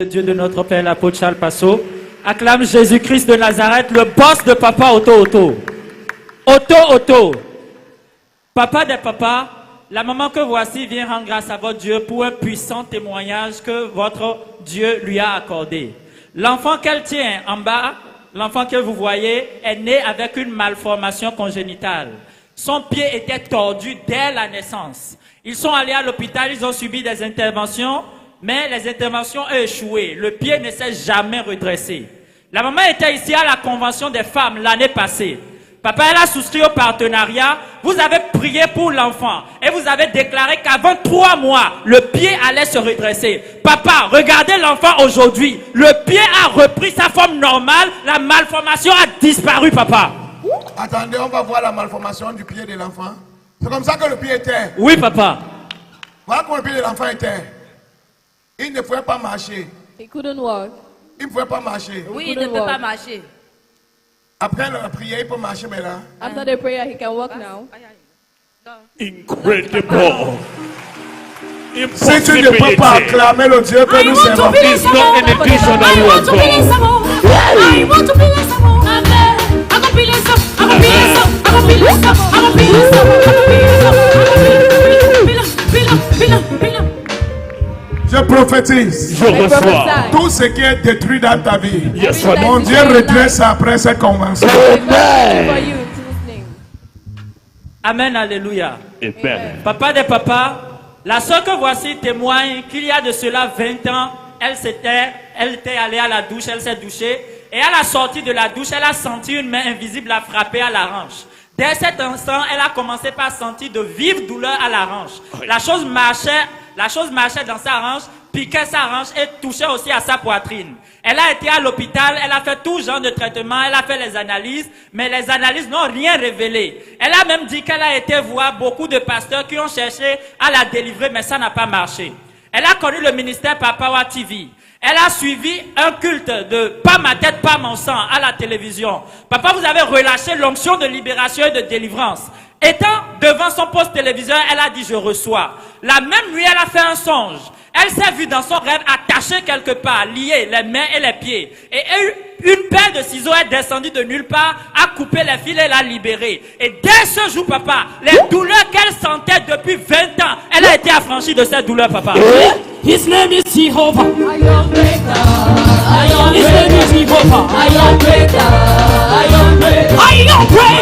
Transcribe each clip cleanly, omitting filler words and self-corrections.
Le Dieu de notre Père, l'apôtre Charles Passot, acclame Jésus-Christ de Nazareth, le boss de Papa Otto. Papa des papas, la maman que voici vient rendre grâce à votre Dieu pour un puissant témoignage que votre Dieu lui a accordé. L'enfant qu'elle tient en bas, l'enfant que vous voyez, est né avec une malformation congénitale. Son pied était tordu dès la naissance. Ils sont allés à l'hôpital, ils ont subi des interventions, mais les interventions ont échoué. Le pied ne s'est jamais redressé. La maman était ici à la convention des femmes l'année passée. Papa, elle a souscrit au partenariat. Vous avez prié pour l'enfant et vous avez déclaré qu'avant 3 mois, le pied allait se redresser. Papa, regardez l'enfant aujourd'hui. Le pied a repris sa forme normale. La malformation a disparu, papa. Attendez, on va voir la malformation du pied de l'enfant. C'est comme ça que le pied était. Oui, papa. Voilà comment le pied de l'enfant était. Il ne pouvait pas marcher. He couldn't walk. Il ne pouvait pas marcher. Oui, il ne peut pas marcher. Après la prière, il peut marcher maintenant. After the prayer, he can walk now. Incredible. Si tu ne peux pas acclamer le Dieu que nous servons, It's not an additional I want to be word. some more. I want to be some more. I'm gonna be some. I'm gonna be some. I'm gonna be some. I'm gonna be some. I'm gonna be some. je prophétise. Je reçois. Tout ce qui est détruit dans ta vie, Yes, Everything mon that Dieu is in redresse life, après cette convention. for you, in Jesus' name. Amen, alléluia. Amen. Papa des papas, la soeur que voici témoigne qu'il y a de cela 20 ans, elle était allée à la douche, elle s'est douchée, et à la sortie de la douche, elle a senti une main invisible la frapper à la hanche. Dès cet instant, elle a commencé par sentir de vives douleurs à la hanche. La chose marchait dans sa hanche, piquait sa hanche et touchait aussi à sa poitrine. Elle a été à l'hôpital, elle a fait tout genre de traitement, elle a fait les analyses, mais les analyses n'ont rien révélé. Elle a même dit qu'elle a été voir beaucoup de pasteurs qui ont cherché à la délivrer, mais ça n'a pas marché. Elle a connu le ministère Papawa TV. Elle a suivi un culte de « pas ma tête, pas mon sang » à la télévision. Papa, vous avez relâché l'onction de libération et de délivrance. Étant devant son poste téléviseur, elle a dit « je reçois ». La même nuit, elle a fait un songe. Elle s'est vue dans son rêve attachée quelque part, liée les mains et les pieds. Et une paire de ciseaux est descendue de nulle part, a coupé les fils et l'a libérée. Et dès ce jour, papa, les douleurs qu'elle sentait depuis 20 ans, elle a été affranchie de ces douleurs, papa. His name is Jehovah. I am greater. His name is Jehovah. I am greater. I am greater. I am great.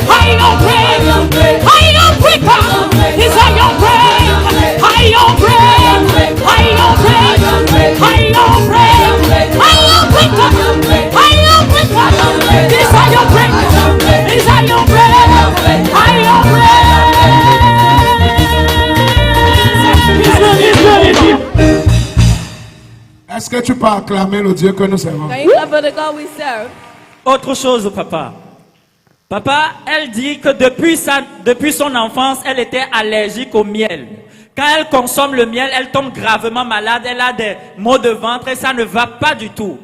I am great. I am greater. He's I am great. I am great. I am great. I am great. I am greater. I am greater. He's I am great. He's I am great. I am great. His name is great. Est-ce que tu peux acclamer le Dieu que nous servons? Can you clap for the God we serve? Autre chose, papa. Papa, elle dit que depuis son enfance, elle était allergique au miel. Quand elle consomme le miel, elle tombe gravement malade, elle a des maux de ventre et ça ne va pas du tout.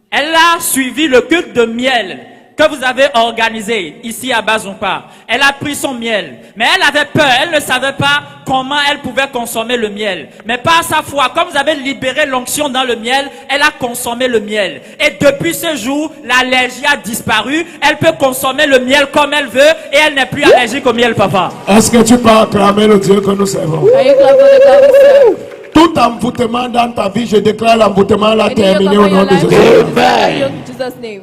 Elle a suivi le culte de miel que vous avez organisé ici à Bazumpa. Elle a pris son miel, mais elle avait peur, elle ne savait pas comment elle pouvait consommer le miel. Mais par sa foi, comme vous avez libéré l'onction dans le miel, elle a consommé le miel. Et depuis ce jour, l'allergie a disparu, elle peut consommer le miel comme elle veut et elle n'est plus allergique au miel, papa. Est-ce que tu peux acclamer le Dieu que nous servons? Can you clap for the God we serve? Tout envoûtement dans ta vie, je déclare l'envoûtement là Anything you terminé come au in nom your de life, Jésus. in Jesus' name.